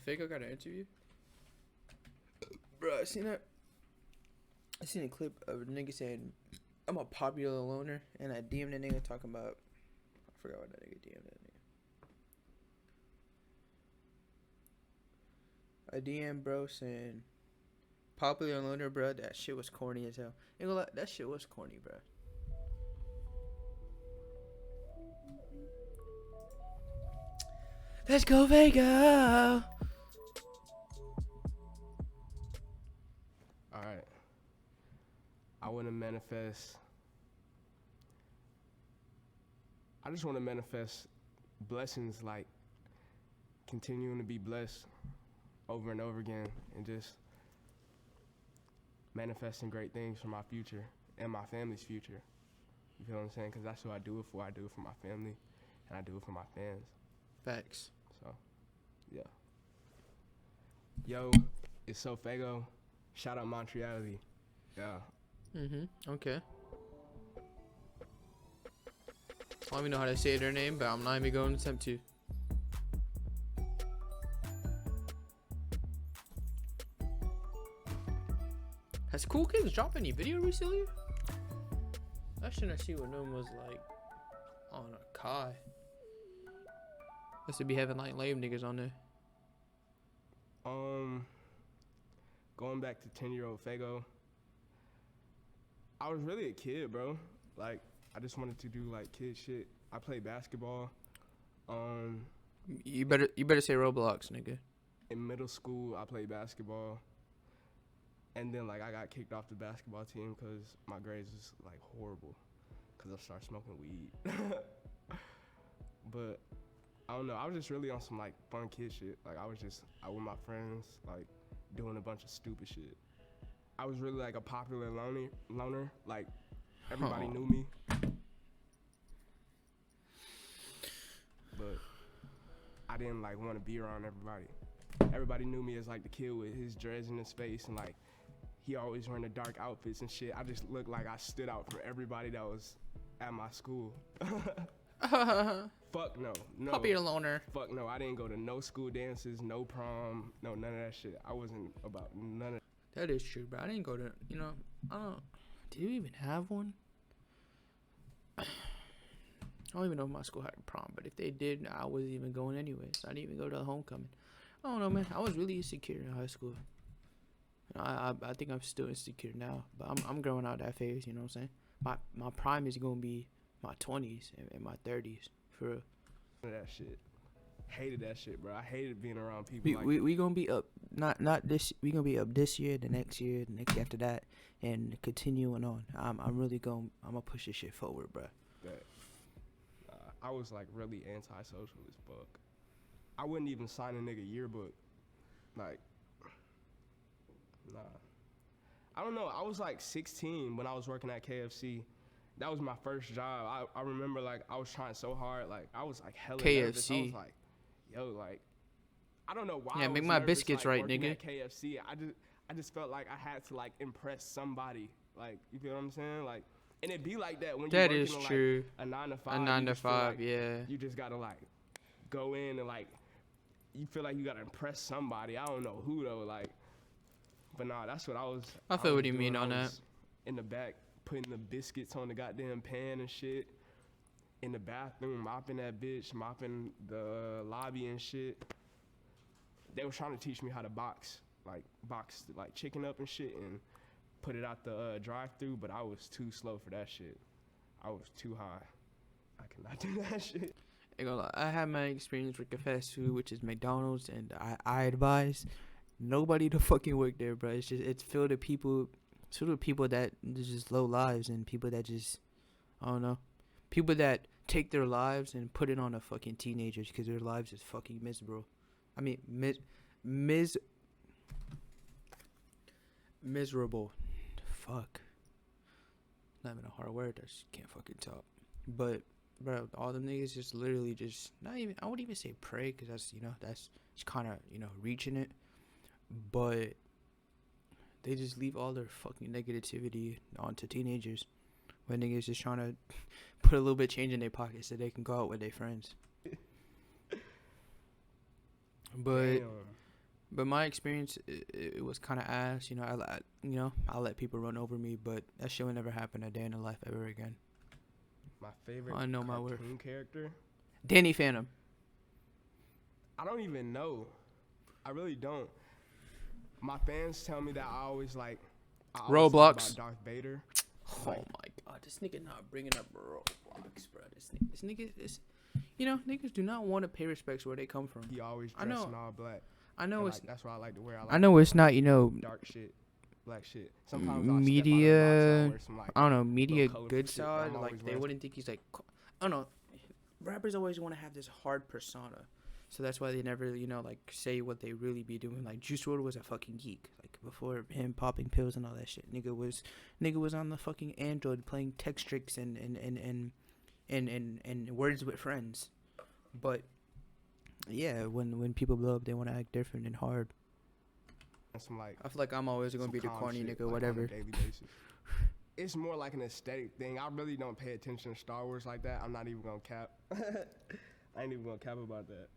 Sofaygo got an interview? Bro, I seen that. I seen a clip of a nigga saying, I'm a popular loner, and I DM'd the nigga talking about, I forgot what that nigga DM'd that nigga. I DM bro saying, popular loner, bro, that shit was corny as hell. Ain't gonna lie, that shit was corny, bro. Let's go, Vega! Alright. I want to manifest. I just want to manifest blessings, like continuing to be blessed over and over again, and just manifesting great things for my future and my family's future. You feel what I'm saying? Because that's who I do it for. I do it for my family, and I do it for my fans. Facts. So, yeah. Yo, it's Sofaygo. Shout out Montreality. Yeah. Okay. I don't even know how to say their name, but I'm not even going to attempt to. Has Cool Kids dropped any video recently? I shouldn't see what name was like on a Kai. Must be having like lame niggas on there. Going back to 10-year-old Fago, I was really a kid, bro. Like, I just wanted to do like kid shit. I played basketball. You better say Roblox, nigga. In middle school, I played basketball, and then like I got kicked off the basketball team because my grades was like horrible, because I started smoking weed. But I don't know. I was just really on some like fun kid shit. Like I was just out with my friends, like doing a bunch of stupid shit. I was really like a popular loner. Like everybody knew me. But I didn't like want to be around everybody. Everybody knew me as like the kid with his dreads in his face, and like he always wearing the dark outfits and shit. I just looked like I stood out from everybody that was at my school. Fuck no. Popular loner. Fuck no. I didn't go to no school dances, no prom, no none of that shit. I wasn't about none of that. Is true, bro. I didn't go to, I don't. Do you even have one? I don't even know if my school had a prom, but if they did, I wasn't even going anyways. I didn't even go to the homecoming. I don't know, man. I was really insecure in high school. I think I'm still insecure now, but I'm growing out that phase. You know what I'm saying? My prime is gonna be my 20s and my 30s for real. That shit. Hated that shit, bro. I hated being around people. We gonna be up. Not this. We gonna be up this year, the next year, the next after that, and continuing on. I'm gonna push this shit forward, bro. I was like really antisocial as fuck. I wouldn't even sign a nigga yearbook. Like, nah. I don't know. I was like 16 when I was working at KFC. That was my first job. I remember like I was trying so hard. Like I was like hella nervous. I was like, yo, like I don't know why. Yeah, I make was my nervous, biscuits like, right, nigga. At KFC. I just felt like I had to like impress somebody. Like, you feel what I'm saying? Like, and it be like that when you're working on true. Like a 9 to 5. A 9 to 5, like yeah. You just gotta like go in and like you feel like you gotta impress somebody. I don't know who though. Like, but nah, that's what I was. I feel what you mean on that. In the back, putting the biscuits on the goddamn pan and shit. In the bathroom, mopping that bitch, mopping the lobby and shit. They were trying to teach me how to box like chicken up and shit and put it out the drive-through, but I was too slow for that shit. I was too high. I cannot do that shit. I had my experience with the fast food, which is McDonald's, and I advise nobody to fucking work there, bro. It's filled with people that just low lives and people that just, I don't know, people that take their lives and put it on the fucking teenagers because their lives is fucking miserable. I mean, miserable. Fuck. Not even a hard word. I just can't fucking talk. But, bro, all them niggas just literally just, not even, I wouldn't even say pray because that's just kind of, reaching it. But they just leave all their fucking negativity onto teenagers when niggas just trying to put a little bit of change in their pockets so they can go out with their friends. But But my experience, it was kind of ass. You know, I let people run over me, but that shit will never happen a day in the life ever again. My favorite I know my worth. cartoon character? Danny Phantom. I don't even know. I really don't. My fans tell me that I always talk Roblox. about Darth Vader. Oh my god, this nigga not bringing up Roblox, bro. This nigga is, niggas do not want to pay respects where they come from. He always I dressed know. in all black. I know And, it's. that's why I like to wear. I know it's not. Dark shit, black shit. Media. I don't know. Media colorful good shit that I'm side. always Like they wearing. wouldn't think he's like. I don't know. Rappers always want to have this hard persona, so that's why they never, say what they really be doing. Like Juice WRLD was a fucking geek. Like before him popping pills and all that shit, nigga was on the fucking Android playing text tricks and words with friends. But yeah, when people blow up, they want to act different and hard. Some like I feel like I'm always gonna some be the calm corny shit, nigga, like, whatever. on a daily basis. It's more like an aesthetic thing. I really don't pay attention to Star Wars like that. I'm not even gonna cap. I ain't even gonna cap about that.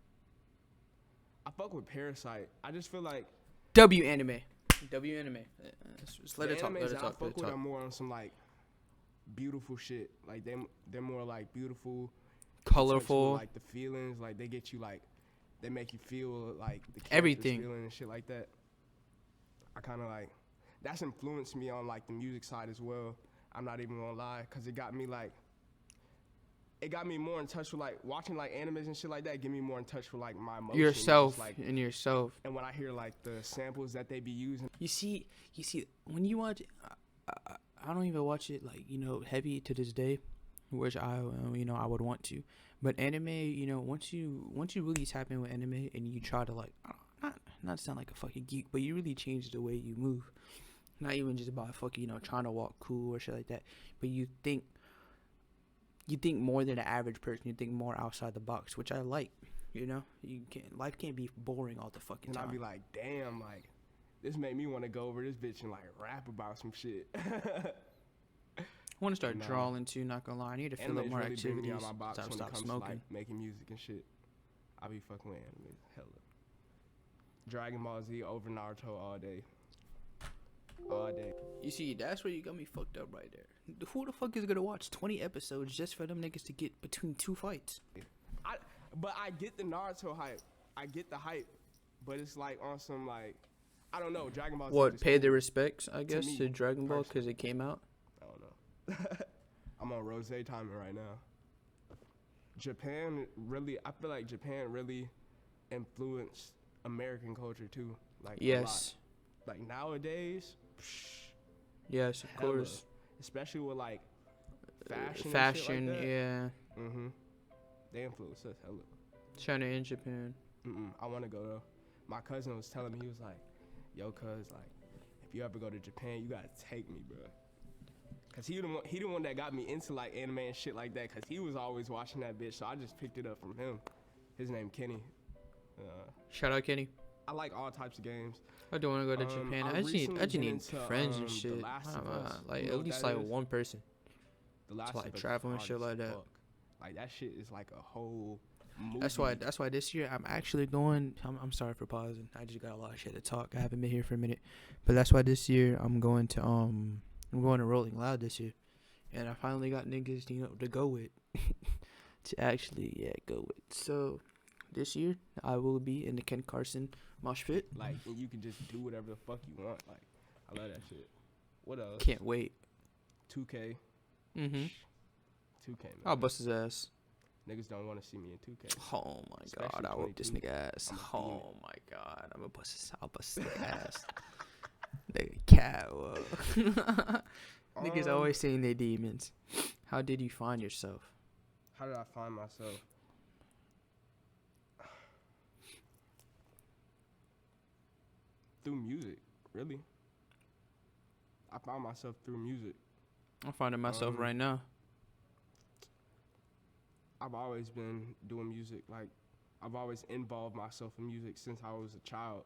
I fuck with Parasite. I just feel like W anime. Just let the it talk. animes Let it that I talk. Let fuck it with are talk. more on some like beautiful shit. Like they're more like beautiful, Colorful. like the feelings. Like they get you like they make you feel like the characters Everything. feeling and shit like that. I kind of like that's influenced me on like the music side as well. I'm not even gonna lie, cause it got me more in touch with like watching like animes and shit like that. Get me more in touch with like my emotions. Yourself just, like, and yourself. and when I hear like the samples that they be using, You see, when you watch it, I don't even watch it like heavy to this day, which I would want to. But anime, once you really tap in with anime and you try to like not sound like a fucking geek, but you really change the way you move. Not even just about fucking trying to walk cool or shit like that, but you think more than the average person. You think more outside the box, which I like. Life can't be boring all the fucking and time. I be like, damn, like this made me want to go over this bitch and like rap about some shit. I want to start drawing too. Not gonna lie, I need to fill up Animes more really bring me activities. out my box when it Stop comes smoking. to like making music and shit. I be fucking with anime, hella. Dragon Ball Z over Naruto all day. All day. You see, that's where you got me fucked up right there. Who the fuck is gonna watch 20 episodes just for them niggas to get between two fights? But I get the Naruto hype. I get the hype, but it's like on some like, I don't know, Dragon Ball Z. What, just pay cool. the respects, I guess, me, to Dragon Ball personally. because it came out? I don't know. I'm on rose timing right now. Japan really, I feel like Japan really influenced American culture too. Like Yes. a lot. Like nowadays, Yes, of hella. course. Especially with like fashion. Fashion, and shit like that. yeah. They influence us hella. China and Japan. I want to go though. My cousin was telling me, he was like, "Yo, cuz, like, if you ever go to Japan, you gotta take me, bro." Cause he the one that got me into like anime and shit like that. Cause he was always watching that bitch, so I just picked it up from him. His name Kenny. Shout out Kenny. I like all types of games. I do want to go to Japan. I just recently need been into, friends and The shit. Last of Us. Like You know at what least that like is? one person. The Last like of Us travel and is shit hard like as that. fuck. Like that shit is like a whole movie. That's why this year I'm actually going. I'm sorry for pausing. I just got a lot of shit to talk. I haven't been here for a minute, but that's why this year I'm going to Rolling Loud this year, and I finally got niggas to go with, to actually go with. So this year I will be in the Ken Carson mosh pit. Like, and you can just do whatever the fuck you want. Like, I love that shit. What else? Can't wait. 2K. 2K, man. I'll Man. bust his ass. Niggas don't want to see me in 2K. Oh my Especially god, I'll whoop this 22. nigga ass. I'ma beam Oh my god, I'll bust his ass. Nigga cat, whoa. Niggas always saying they demons. How did you find yourself? How did I find myself? Through music, really. I found myself through music. I'm finding myself right now. I've always been doing music. Like, I've always involved myself in music since I was a child.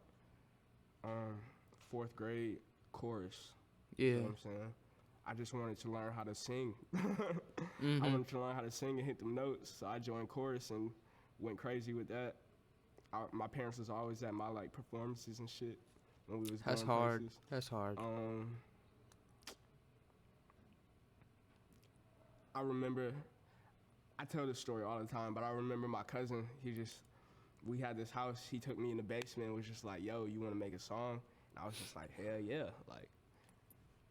4th grade, chorus. Yeah. You know what I'm saying? I just wanted to learn how to sing. I wanted to learn how to sing and hit them notes. So I joined chorus and went crazy with that. my parents was always at my like performances and shit when we was That's going hard. places. That's hard. I remember, I tell this story all the time, but I remember my cousin, we had this house, he took me in the basement and was just like, yo, you want to make a song? And I was just like, hell yeah, like,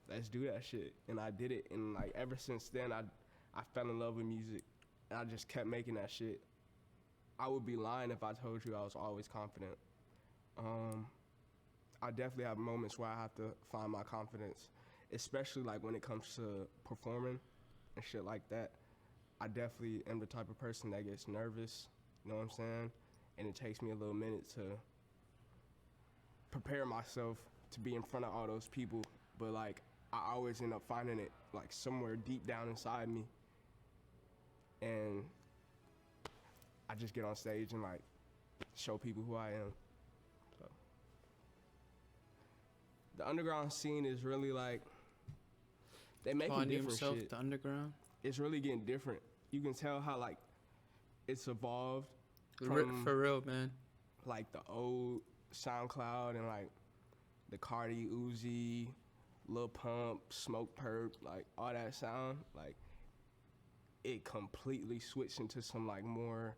let's do that shit. And I did it, and like, ever since then, I fell in love with music, and I just kept making that shit. I would be lying if I told you I was always confident. I definitely have moments where I have to find my confidence, especially like when it comes to performing and shit like that. I definitely am the type of person that gets nervous, you know what I'm saying? And it takes me a little minute to prepare myself to be in front of all those people, but like I always end up finding it like somewhere deep down inside me, and I just get on stage and like show people who I am. So the underground scene is really like, they making Finding different himself, shit. the underground. It's really getting different. You can tell how like it's evolved For real, man. like the old SoundCloud and like the Cardi, Uzi, Lil Pump, Smoke Perp, like all that sound, like it completely switched into some like more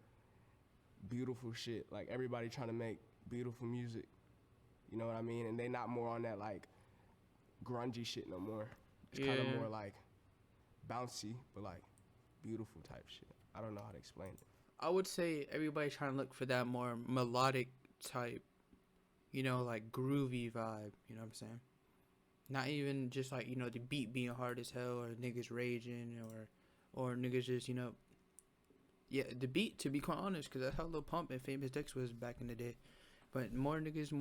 beautiful shit. Like everybody trying to make beautiful music, you know what I mean? And they not more on that like grungy shit no more. It's kind of more like bouncy, but like beautiful type shit. I don't know how to explain it. I would say everybody's trying to look for that more melodic type, you know, like groovy vibe, you know what I'm saying? Not even just like, you know, the beat being hard as hell, or niggas raging, or niggas just, you know, yeah, the beat, to be quite honest, because that's how Lil Pump and Famous Dex was back in the day. But more niggas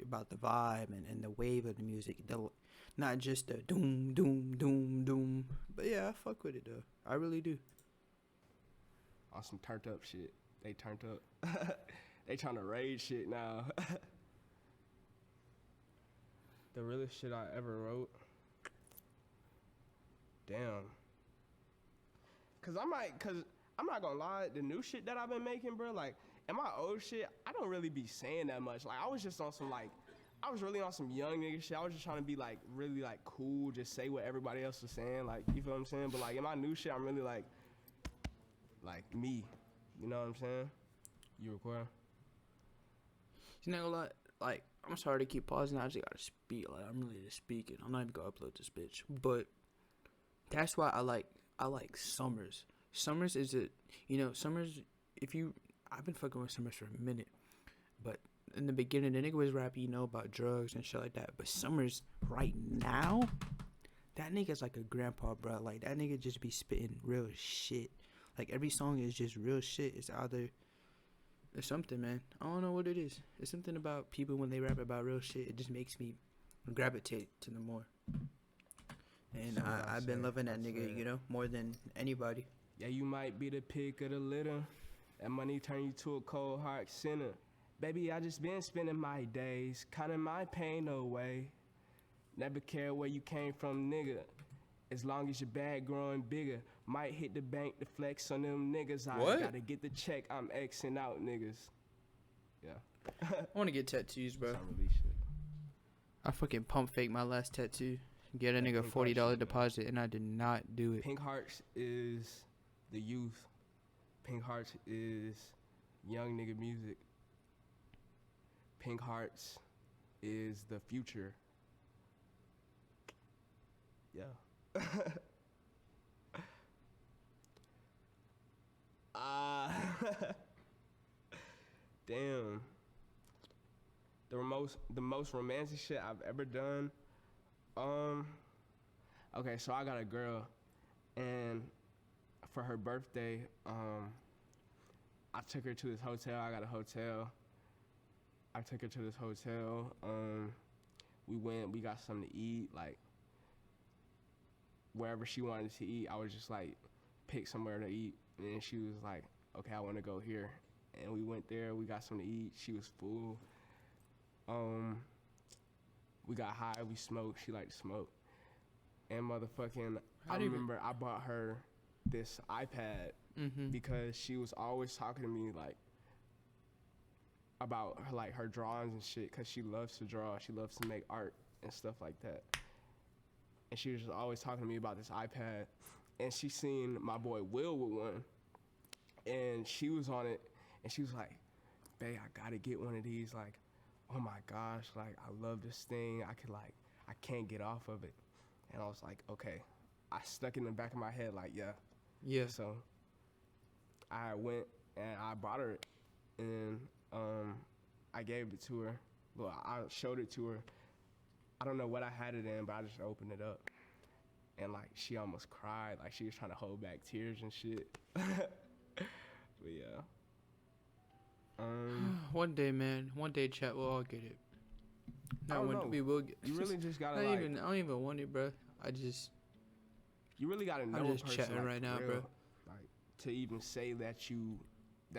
about the vibe and the wave of the music. Not just the doom, doom, doom, doom. But yeah, I fuck with it though. I really do. On some turned up shit. They turned up. They trying to rage shit now. The realest shit I ever wrote. Damn. Cause I'm not gonna lie, the new shit that I've been making, bro, like, and my old shit, I don't really be saying that much. Like, I was just on some, like, I was really on some young nigga shit. I was just trying to be, like, really, like, cool, just say what everybody else was saying, like, you feel what I'm saying? But, like, in my new shit, I'm really, like me. You know what I'm saying? You record? You know, like, I'm sorry to keep pausing. I just gotta speak. Like, I'm really just speaking. I'm not even gonna upload this bitch. But that's why I like Summers. Summers is Summers, I've been fucking with Summers for a minute. But in the beginning, the nigga was rapping, you know, about drugs and shit like that. But Summers, right now, that nigga's like a grandpa, bro. Like, that nigga just be spitting real shit. Like, every song is just real shit. It's something, man. I don't know what it is. It's something about people when they rap about real shit. It just makes me gravitate to them more. And I've been loving that nigga, you know, more than anybody. Yeah, you might be the pick of the litter. That money turn you to a cold heart sinner. Baby, I just been spending my days counting my pain away. Never care where you came from, nigga. As long as your bag growing bigger. Might hit the bank to flex on them niggas. I gotta get the check, I'm Xing out niggas. Yeah. I want to get tattoos, bro. Shit. I fucking pump fake my last tattoo. Get a nigga $40 deposit, and I did not do it. Pink Hearts is the youth. Pink Hearts is young nigga music. Pink Hearts is the future. Yeah. Damn. The most romantic shit I've ever done. Okay, so I got a girl, and for her birthday, I took her to this hotel. I got a hotel. I took her to this hotel. We got something to eat, like wherever she wanted to eat. I was just like, pick somewhere to eat, and then she was like, okay, I want to go here. And we went there, we got something to eat. She was full. We got high, we smoked. She liked to smoke. And motherfucking, I remember I bought her this iPad because she was always talking to me like, about her, like her drawings and shit, cause she loves to draw. She loves to make art and stuff like that. And she was just always talking to me about this iPad. And she seen my boy Will with one, and she was on it, and she was like, "Babe, I gotta get one of these. Like, oh my gosh, like I love this thing. I can't get off of it." And I was like, okay. I stuck it in the back of my head, like, yeah. Yeah. So I went and I bought her, and I gave it to her. Well, I showed it to her. I don't know what I had it in, but I just opened it up. And, like, she almost cried. Like, she was trying to hold back tears and shit. But, yeah. One day, man. One day, chat, we'll all get it. Not when we will get it. You really just gotta, I like... don't even want it, bro. You really gotta know I'm just a person, chatting like, right now, real, bro. Like, to even say that you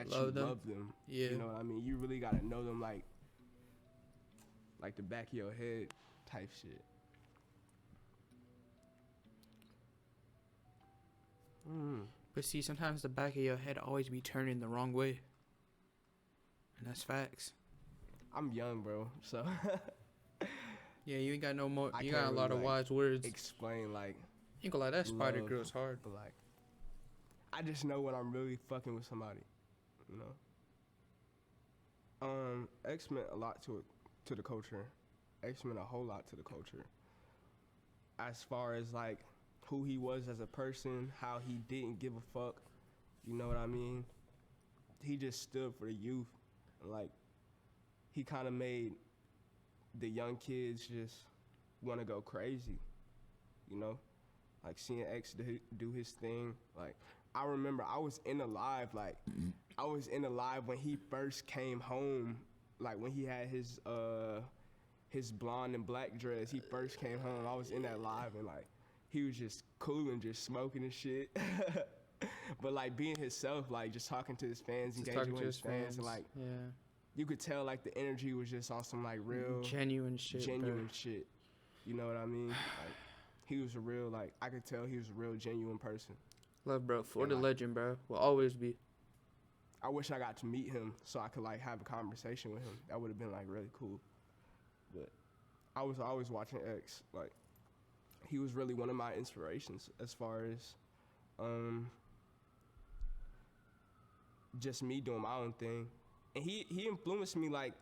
Love them. love them. Yeah. You know what I mean? You really gotta know them, like the back of your head type shit. But see, sometimes the back of your head always be turning the wrong way. And that's facts. I'm young, bro, so... Yeah, you ain't got no more. I You can't got a really, lot of like, wise words. explain, like... You ain't gonna lie, that spider love, girl's hard. But, like... I just know when I'm really fucking with somebody, you know? X meant a lot to the culture. X meant a whole lot to the culture. As far as, like, who he was as a person, how he didn't give a fuck, you know what I mean? He just stood for the youth. Like, he kind of made the young kids just want to go crazy, you know? Like, seeing X do his thing. Like, I remember I was in the live, like, I was in the live when he first came home, like, when he had his blonde and black dress. He first came home. I was in that live, and, like, he was just cool and just smoking and shit. But, like, being himself, like, just talking to his fans, Just engaging talking with to his his fans, fans. and, like, Yeah. you could tell, like, the energy was just on some, like, real... Genuine shit, Genuine bro. shit. You know what I mean? Like, he was a real, like, I could tell he was a real genuine person. Love, bro. For And, the like, legend, bro. Will always be. I wish I got to meet him so I could, like, have a conversation with him. That would have been, like, really cool. But I was always watching X. Like, he was really one of my inspirations as far as just me doing my own thing. And he influenced me, like,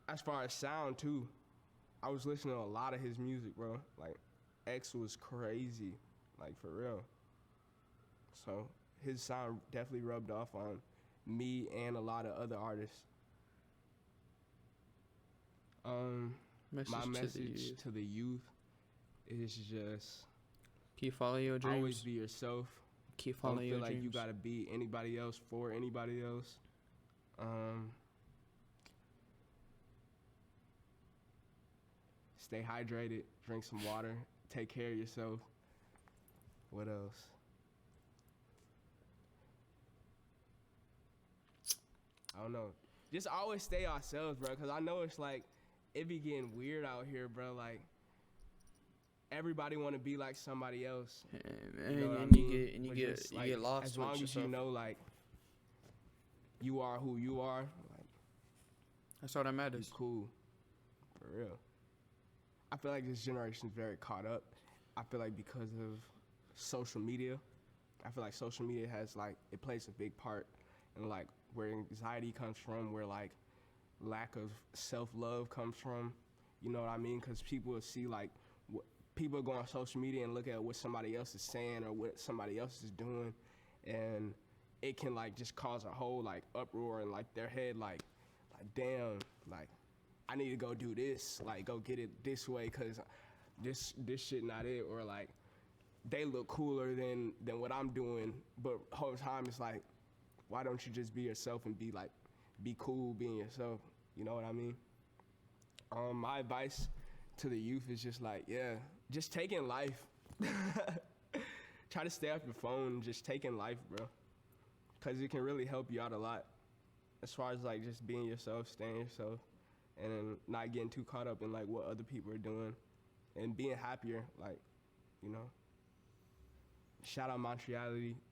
as far as sound, too. I was listening to a lot of his music, bro. Like, X was crazy, like, for real. So his sound definitely rubbed off on me and a lot of other artists. My message to the youth is just keep following your dreams. always be yourself. Keep following your Don't feel like dreams. you gotta be anybody else for anybody else. Stay hydrated, drink some water, take care of yourself. What else? I don't know. Just always stay ourselves, bro, because I know it's like, it be getting weird out here, bro. Like, everybody want to be like somebody else. And, You know what I you mean? But just, like, get lost. as long as you know, like, you are who you are, like, that's all that it's matters. cool. For real. I feel like this generation is very caught up. I feel like because of social media, I feel like social media has, like, it plays a big part in, like, where anxiety comes from, where, like, lack of self-love comes from. You know what I mean? Because people will see, like, people go on social media and look at what somebody else is saying or what somebody else is doing, and it can, like, just cause a whole, like, uproar in, like, their head, like damn, like, I need to go do this, like, go get it this way, because this shit not it, or, like, they look cooler than what I'm doing, but whole time it's like, why don't you just be yourself and be, like, be cool being yourself? You know what I mean? My advice to the youth is just, like, yeah, just take in life. Try to stay off your phone, just take in life, bro. Because it can really help you out a lot. As far as, like, just being yourself, staying yourself, and then not getting too caught up in, like, what other people are doing. And being happier, like, you know. Shout out Montreality. Thank